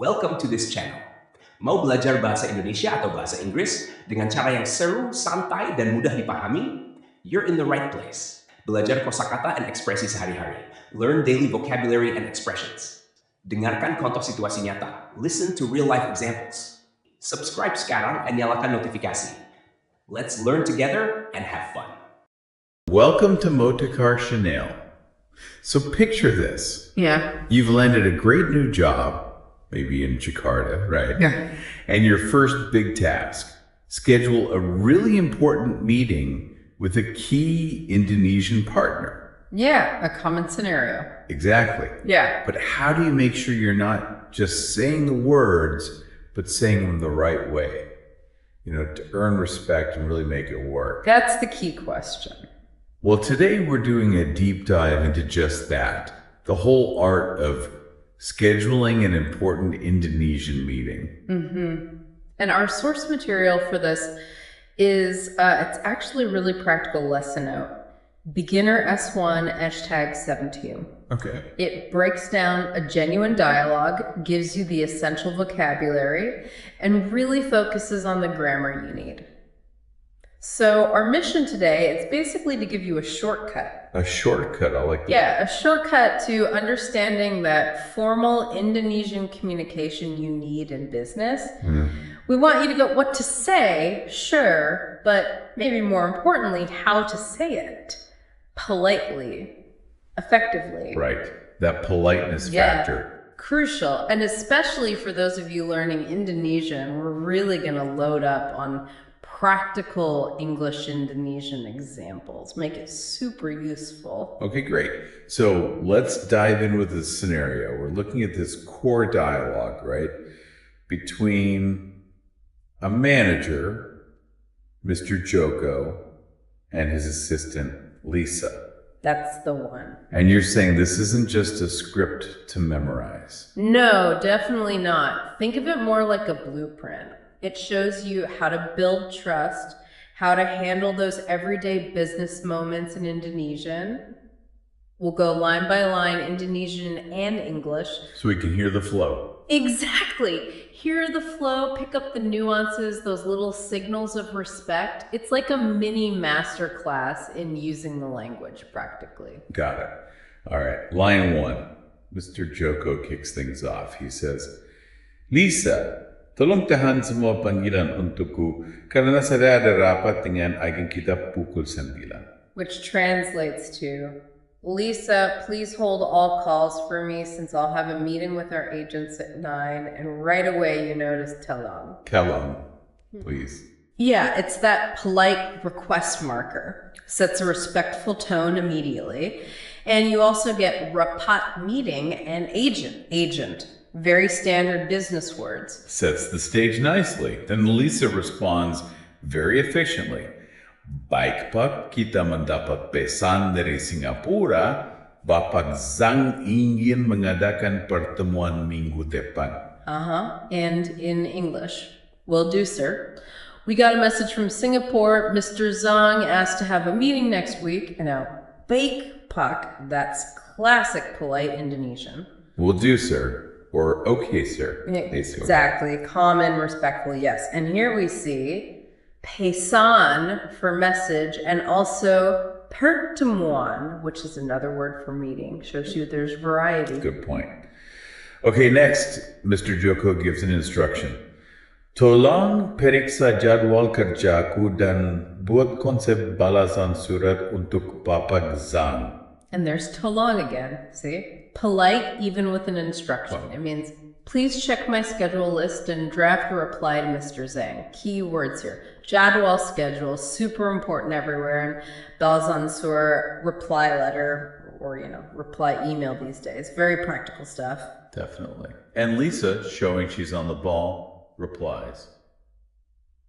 Welcome to this channel. Mau belajar bahasa Indonesia atau bahasa Inggris dengan cara yang seru, santai, dan mudah dipahami? You're in the right place. Belajar kosakata dan ekspresi sehari-hari. Learn daily vocabulary and expressions. Dengarkan contoh situasi nyata. Listen to real-life examples. Subscribe sekarang dan nyalakan notifikasi. Let's learn together and have fun. Welcome to Motorcar Chanel. So picture this. Yeah. You've landed a great new job, maybe in Jakarta, right? Yeah. And your first big task, schedule a really important meeting with a key Indonesian partner. Yeah, a common scenario. Exactly. Yeah. But how do you make sure you're not just saying the words, but saying them the right way? You know, to earn respect and really make it work. That's the key question. Well, today we're doing a deep dive into just that. The whole art of scheduling an important Indonesian meeting. Mm-hmm. And our source material for this is, it's actually a really practical lesson note. Beginner S1 #17. Okay. It breaks down a genuine dialogue, gives you the essential vocabulary, and really focuses on the grammar you need. So our mission today is basically to give you a shortcut. A shortcut, I like that. Yeah, a shortcut to understanding that formal Indonesian communication you need in business. We want you to go what to say, sure, but maybe more importantly, how to say it politely, effectively. Right, that politeness factor. Crucial, and especially for those of you learning Indonesian, we're really going to load up on practical English Indonesian examples. Make it super useful. Okay, great. So let's dive in with this scenario. We're looking at this core dialogue, right? Between a manager, Mr. Joko, and his assistant, Lisa. That's the one. And you're saying this isn't just a script to memorize? No, definitely not. Think of it more like a blueprint. It shows you how to build trust, how to handle those everyday business moments in Indonesian. We'll go line by line, Indonesian and English. So we can hear the flow. Exactly. Hear the flow, pick up the nuances, those little signals of respect. It's like a mini masterclass in using the language practically. Got it. All right. Line 1. Mr. Joko kicks things off. He says, Lisa, tolong tahan semua panggilan untukku karena saya ada rapat dengan agen kita pukul 9. Which translates to, Lisa, please hold all calls for me since I'll have a meeting with our agents at 9, and right away you notice Tolong. Tolong, please. Yeah, it's that polite request marker. Sets a respectful tone immediately. And you also get rapat meeting and agent. Very standard business words. Sets the stage nicely. Then Lisa responds very efficiently. Baik Pak, kita mendapat pesan dari Singapura. Bapak Zhang ingin mengadakan pertemuan minggu depan. And in English. Will do, sir. We got a message from Singapore. Mr. Zhang asked to have a meeting next week. Now, baik Pak, that's classic polite Indonesian. Will do, sir. Or okay, sir. Exactly. Common, respectful, yes. And here we see pesan for message and also pertemuan, which is another word for meeting. Shows you there's variety. Good point. Okay, next, Mr. Joko gives an instruction. Tolong periksa jadwal kerjaku dan buat konsep balasan surat untuk Bapak Zhang. And there's Tolong again, see? Polite even with an instruction. It means, please check my schedule list and draft a reply to Mr. Zhang. Key words here. Jadwal schedule, super important everywhere. And balasan surat, reply letter, or, reply email these days. Very practical stuff. Definitely. And Lisa, showing she's on the ball, replies,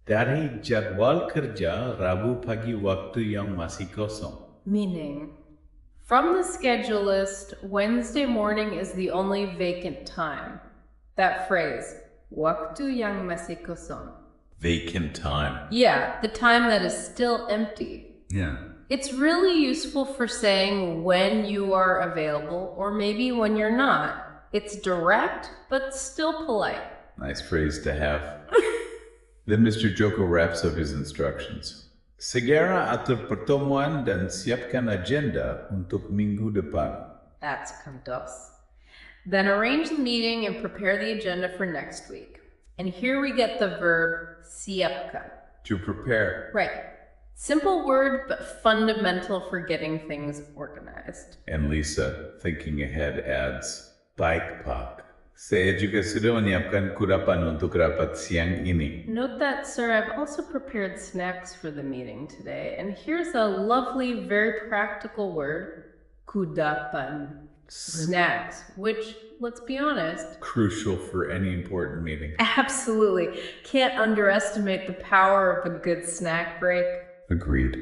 Dari jadwal kerja Rabu pagi waktu yang masih kosong. Meaning, from the schedule list, Wednesday morning is the only vacant time. That phrase, waktu yang masih kosong. Vacant time. Yeah, the time that is still empty. Yeah. It's really useful for saying when you are available or maybe when you're not. It's direct, but still polite. Nice phrase to have. Then Mr. Joko wraps up his instructions. Segera atur pertemuan dan siapkan agenda untuk minggu depan. That's cantos. Then arrange the meeting and prepare the agenda for next week. And here we get the verb siapkan. To prepare. Right. Simple word, but fundamental for getting things organized. And Lisa, thinking ahead, adds, baik Pak. Saya juga sudah menyiapkan kudapan untuk rapat siang ini. Note that, sir, I've also prepared snacks for the meeting today. And here's a lovely, very practical word, kudapan. Snacks, which, let's be honest, Crucial for any important meeting. absolutely can't underestimate the power of a good snack break. Agreed.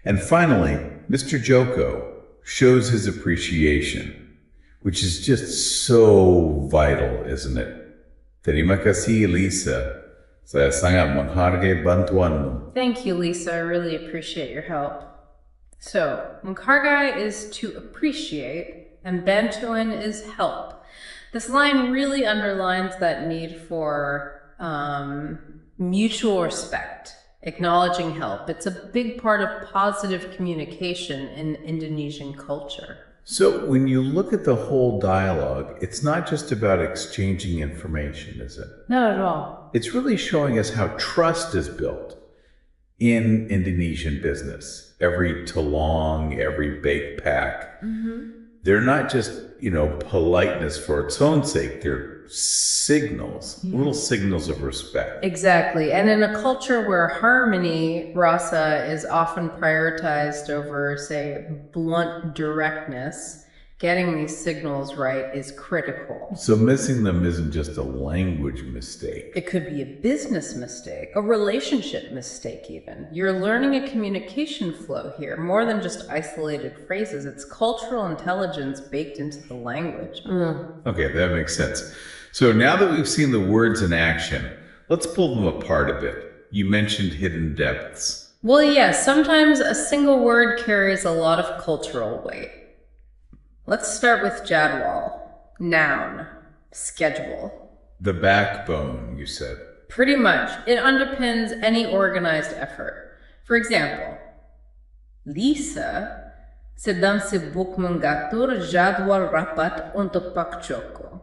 And finally, Mr. Joko shows his appreciation, which is just so vital, isn't it? Terima kasih, Lisa. Saya sangat menghargai bantuanmu. Thank you, Lisa. I really appreciate your help. So, menghargai is to appreciate, and bantuan is help. This line really underlines that need for mutual respect, acknowledging help. It's a big part of positive communication in Indonesian culture. So when you look at the whole dialogue, it's not just about exchanging information, is it? Not at all. It's really showing us how trust is built in Indonesian business. Every tolong, every bake pack. They're not just, politeness for its own sake. They're signals, little signals of respect. Exactly. And in a culture where harmony, rasa, is often prioritized over, say, blunt directness, getting these signals right is critical. So missing them isn't just a language mistake. It could be a business mistake, a relationship mistake even. You're learning a communication flow here, more than just isolated phrases. It's cultural intelligence baked into the language. Okay, that makes sense. So now that we've seen the words in action, let's pull them apart a bit. You mentioned hidden depths. Well, yes, sometimes a single word carries a lot of cultural weight. Let's start with jadwal, noun, schedule. The backbone, you said. Pretty much. It underpins any organized effort. For example, Lisa sedang sibuk mengatur jadwal rapat untuk Pak Joko.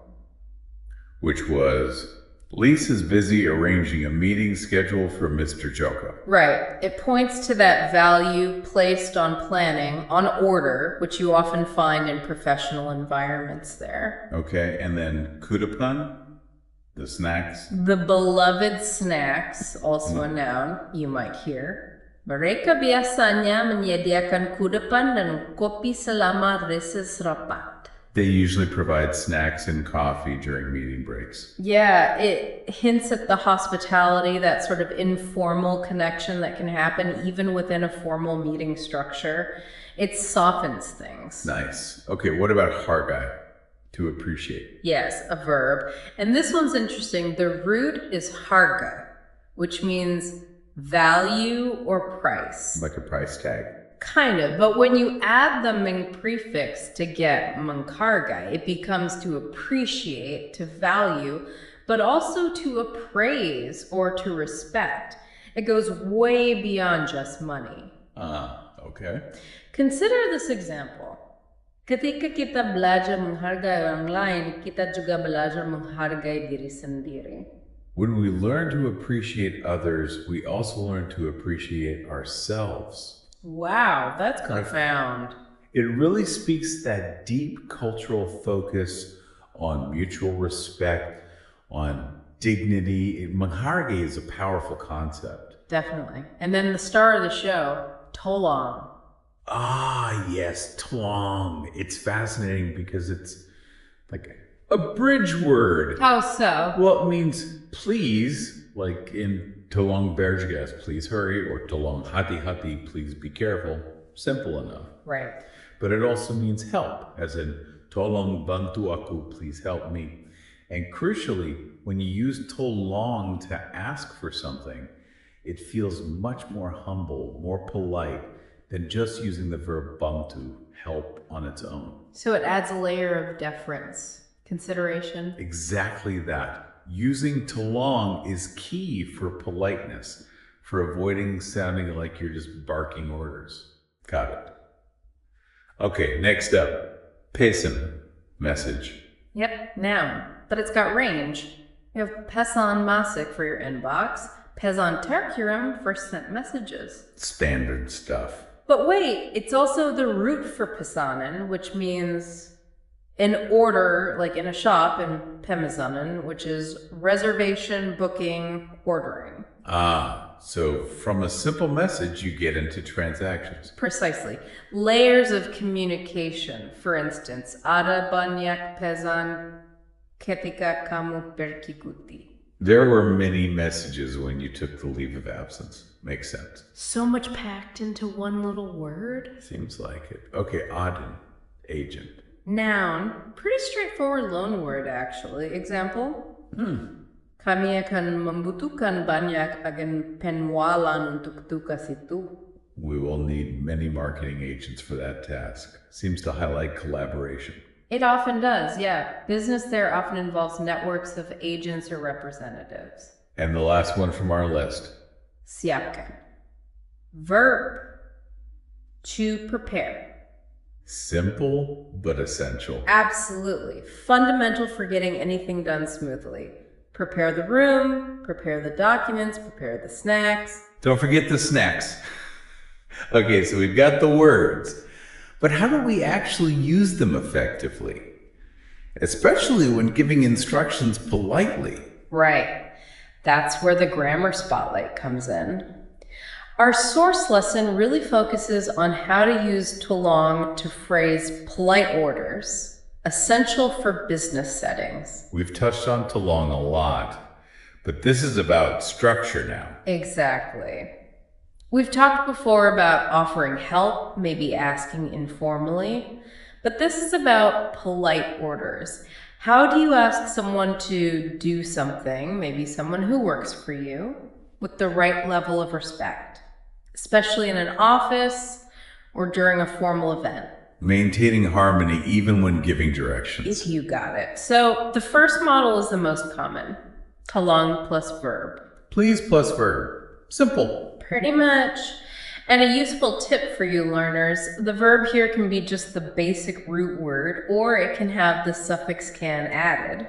Which was, Lisa's busy arranging a meeting schedule for Mr. Joko. Right. It points to that value placed on planning, on order, which you often find in professional environments there. Okay, and then kudapan, the snacks. The beloved snacks, also a noun, you might hear. Mereka biasanya menyediakan kudapan dan kopi selama reses rapat. They usually provide snacks and coffee during meeting breaks. Yeah, it hints at the hospitality, that sort of informal connection that can happen even within a formal meeting structure. It softens things. Nice. Okay, what about hargai? To appreciate. Yes, a verb. And this one's interesting. The root is harga, which means value or price. Like a price tag. Kind of, but when you add the meng prefix to get menghargai, it becomes to appreciate, to value, but also to appraise or to respect. It goes way beyond just money. Okay. Consider this example. Ketika kita belajar menghargai orang lain, kita juga belajar menghargai diri sendiri. When we learn to appreciate others, we also learn to appreciate ourselves. Wow, that's profound. It really speaks that deep cultural focus on mutual respect, on dignity. Menghargai is a powerful concept. Definitely. And then the star of the show, Tolong. Ah, yes, Tolong. It's fascinating because it's like a bridge word. How so? Well, it means please, like in Tolong bergegas, please hurry, or Tolong hati-hati, please be careful. Simple enough. Right. But it also means help, as in Tolong bantu aku, please help me. And crucially, when you use Tolong to ask for something, it feels much more humble, more polite than just using the verb bantu, help, on its own. So it adds a layer of deference, Consideration. Exactly that. Using tolong is key for politeness, for avoiding sounding like you're just barking orders. Got it. Okay, next up. Pesan, message. Yep, noun. But it's got range. You have pesan masik for your inbox, pesan tercurum for sent messages. Standard stuff. But wait, it's also the root for pesanen, which means an order, like in a shop, in pemisanen, which is reservation, booking, ordering. Ah, so from a simple message, you get into transactions. Precisely. Layers of communication. For instance, ada banyak pesan ketika kamu berkikuti. There were many messages when you took the leave of absence. Makes sense. So much packed into one little word. Seems like it. Okay, Auden, agent. Noun. Pretty straightforward loan word, actually. Example? Kami akan membutuhkan banyak agen penjualan untuk tugas itu. We will need many marketing agents for that task. Seems to highlight collaboration. It often does, yeah. Business there often involves networks of agents or representatives. And the last one from our list. Siapkan. Verb. To prepare. Simple but essential. Absolutely. Fundamental for getting anything done smoothly. Prepare the room, prepare the documents, prepare the snacks. Don't forget the snacks. Okay, so we've got the words. But how do we actually use them effectively? Especially when giving instructions politely. Right. That's where the grammar spotlight comes in. Our source lesson really focuses on how to use Tolong to phrase polite orders, essential for business settings. We've touched on Tolong a lot, but this is about structure now. Exactly. We've talked before about offering help, maybe asking informally, but this is about polite orders. How do you ask someone to do something, maybe someone who works for you, with the right level of respect, especially in an office or during a formal event? Maintaining harmony even when giving directions. You got it. So the first model is the most common. Tolong plus verb. Please plus verb. Simple. Pretty much. And a useful tip for you learners, the verb here can be just the basic root word, or it can have the suffix can added.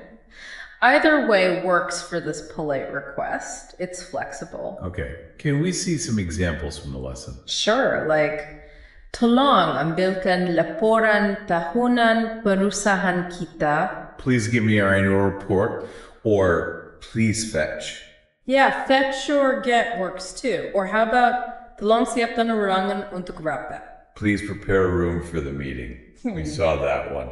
Either way works for this polite request. It's flexible. Okay. Can we see some examples from the lesson? Sure, like, tolong ambilkan laporan tahunan perusahaan kita. Please give me our annual report, or please fetch. Yeah, fetch or get works too. Or how about tolong siapkan ruangan untuk rapat? Please prepare a room for the meeting. We saw that one.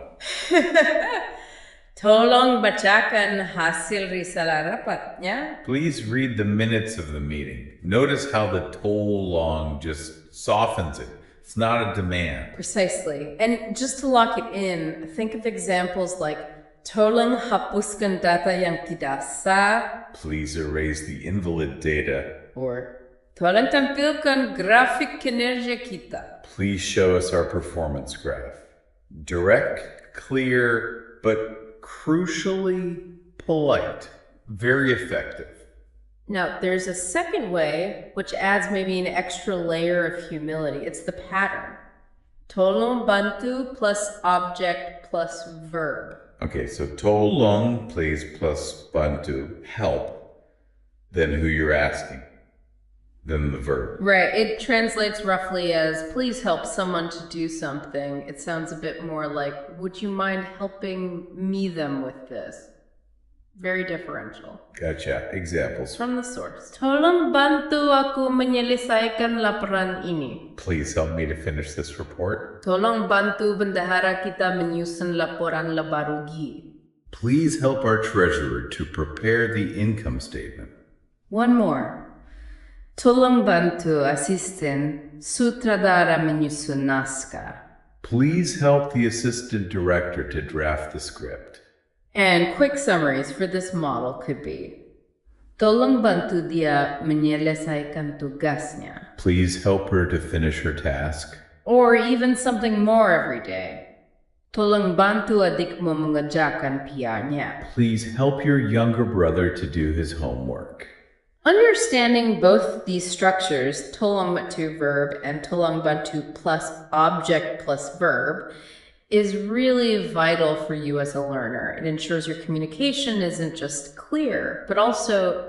Tolong bacakan hasil risalah rapat, yeah? Please read the minutes of the meeting. Notice how the tolong just softens it. It's not a demand. Precisely. And just to lock it in, think of examples like tolong hapuskan data yang tidak sah. Please erase the invalid data. Or tolong tampilkan grafik kinerja kita. Please show us our performance graph. Direct, clear, but crucially polite. Very effective. Now, there's a second way, which adds maybe an extra layer of humility. It's the pattern. Tolong bantu plus object plus verb. Okay, so tolong, please, plus bantu, help, then who you're asking, then the verb. Right, it translates roughly as, please help someone to do something. It sounds a bit more like, would you mind helping me them with this? Very differential. Gotcha. Examples. From the source. Tolong bantu aku menyelesaikan laporan ini. Please help me to finish this report. Tolong bantu bendahara kita menyusun laporan laba rugi. Please help our treasurer to prepare the income statement. One more. Tolong bantu asisten sutradara menyusun naskah. Please help the assistant director to draft the script. And quick summaries for this model could be, tolong bantu dia menyelesaikan tugasnya. Please help her to finish her task. Or even something more every day. Tolong bantu adikmu mengerjakan PR-nya. Please help your younger brother to do his homework. Understanding both these structures, tolong bantu verb and tolong bantu plus object plus verb, is really vital for you as a learner. It ensures your communication isn't just clear, but also,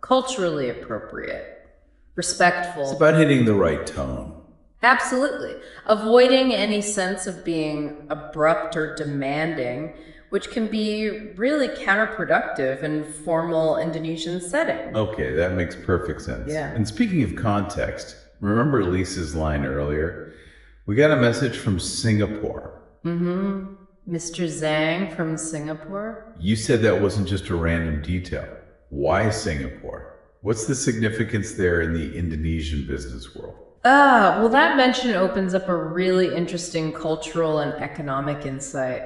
culturally appropriate, respectful. It's about hitting the right tone. Absolutely. Avoiding any sense of being abrupt or demanding, which can be really counterproductive in formal Indonesian settings. Okay, that makes perfect sense. Yeah. And speaking of context, remember Lisa's line earlier? We got a message from Singapore. Mm-hmm. Mr. Zhang from Singapore? You said that wasn't just a random detail. Why Singapore? What's the significance there in the Indonesian business world? Well, that mention opens up a really interesting cultural and economic insight.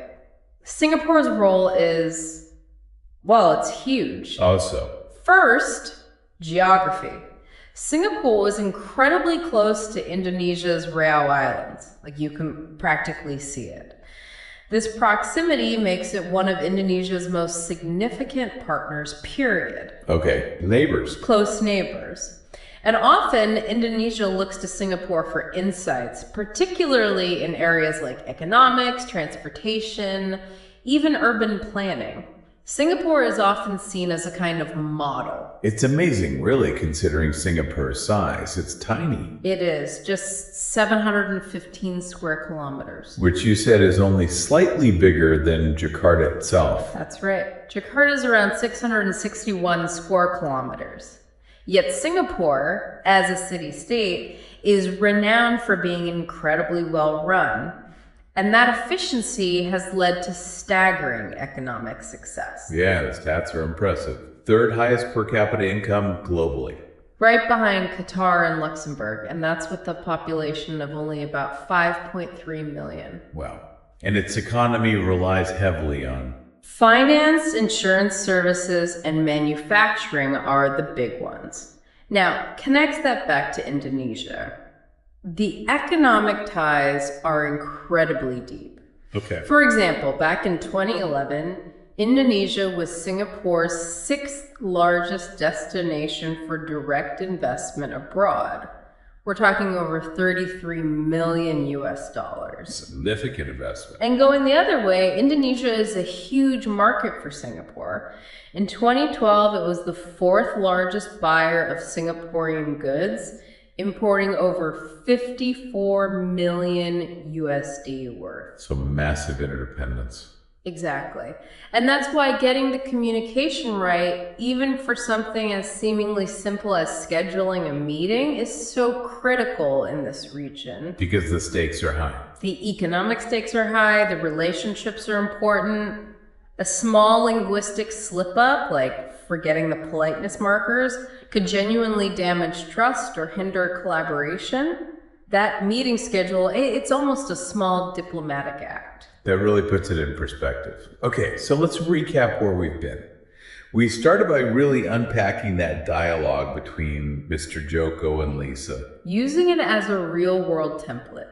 Singapore's role is, it's huge. Also, First, geography. Singapore is incredibly close to Indonesia's Riau Islands. You can practically see it. This proximity makes it one of Indonesia's most significant partners, period. okay, neighbors. Close neighbors. And often, Indonesia looks to Singapore for insights, particularly in areas like economics, transportation, even urban planning. Singapore is often seen as a kind of model. It's amazing, really, considering Singapore's size. It's tiny. It is, just 715 square kilometers. Which you said is only slightly bigger than Jakarta itself. That's right. Jakarta is around 661 square kilometers. Yet Singapore, as a city-state, is renowned for being incredibly well-run. And that efficiency has led to staggering economic success. Yeah, the stats are impressive. Third highest per capita income globally. Right behind Qatar and Luxembourg, and that's with a population of only about 5.3 million. Wow. And its economy relies heavily on finance, insurance services, and manufacturing are the big ones. Now, connect that back to Indonesia. The economic ties are incredibly deep. Okay. For example, back in 2011, Indonesia was Singapore's 6th largest destination for direct investment abroad. We're talking over 33 million US dollars. Significant investment. And going the other way, Indonesia is a huge market for Singapore. In 2012, it was the 4th largest buyer of Singaporean goods, importing over 54 million USD worth. So massive interdependence. Exactly. And that's why getting the communication right, even for something as seemingly simple as scheduling a meeting, is so critical in this region. Because the stakes are high. The economic stakes are high, the relationships are important. A small linguistic slip-up, like forgetting the politeness markers, could genuinely damage trust or hinder collaboration. That meeting schedule, it's almost a small diplomatic act. That really puts it in perspective. Okay, so let's recap where we've been. We started by really unpacking that dialogue between Mr. Joko and Lisa. Using it as a real-world template.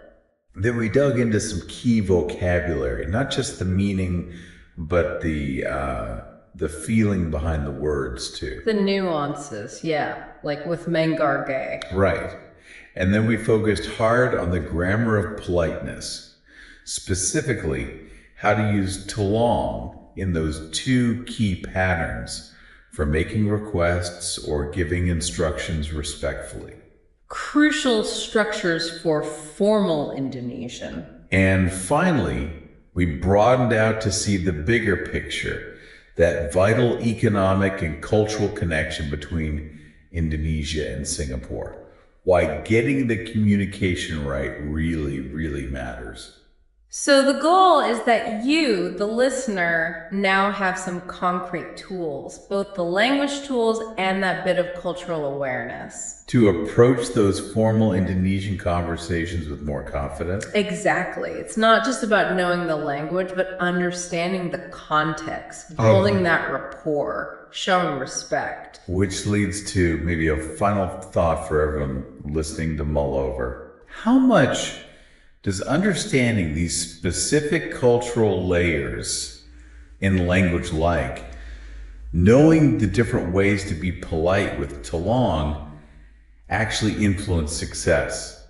Then we dug into some key vocabulary, not just the meaning, but the feeling behind the words too. The nuances, yeah, like with Mengar Gay. Right. And then we focused hard on the grammar of politeness, specifically how to use tolong in those 2 key patterns for making requests or giving instructions respectfully. Crucial structures for formal Indonesian. And finally, we broadened out to see the bigger picture, that vital economic and cultural connection between Indonesia and Singapore. Why getting the communication right really, really matters. So the goal is that you, the listener, now have some concrete tools, both the language tools and that bit of cultural awareness. To approach those formal Indonesian conversations with more confidence. Exactly. It's not just about knowing the language, but understanding the context, building that rapport, showing respect. Which leads to maybe a final thought for everyone listening to mull over. How much Does understanding these specific cultural layers in language, like knowing the different ways to be polite with Tolong, actually influence success?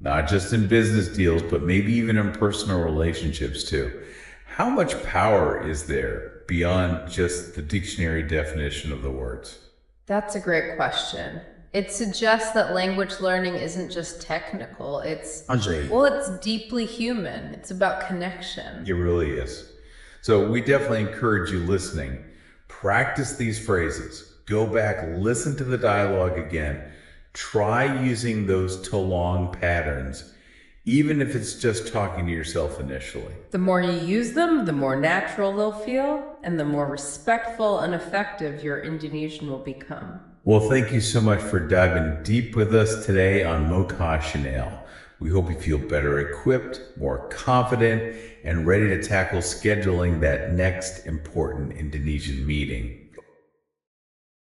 Not just in business deals, but maybe even in personal relationships too. How much power is there beyond just the dictionary definition of the words? That's a great question. It suggests that language learning isn't just technical. It's deeply human. It's about connection. It really is. So we definitely encourage you listening. Practice these phrases. Go back, listen to the dialogue again. Try using those Tolong patterns, even if it's just talking to yourself initially. The more you use them, the more natural they'll feel, and the more respectful and effective your Indonesian will become. Well, thank you so much for diving deep with us today on Mocha Chanel. We hope you feel better equipped, more confident, and ready to tackle scheduling that next important Indonesian meeting.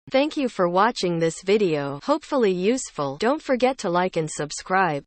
Thank you for watching this video. Hopefully useful. Don't forget to like and subscribe.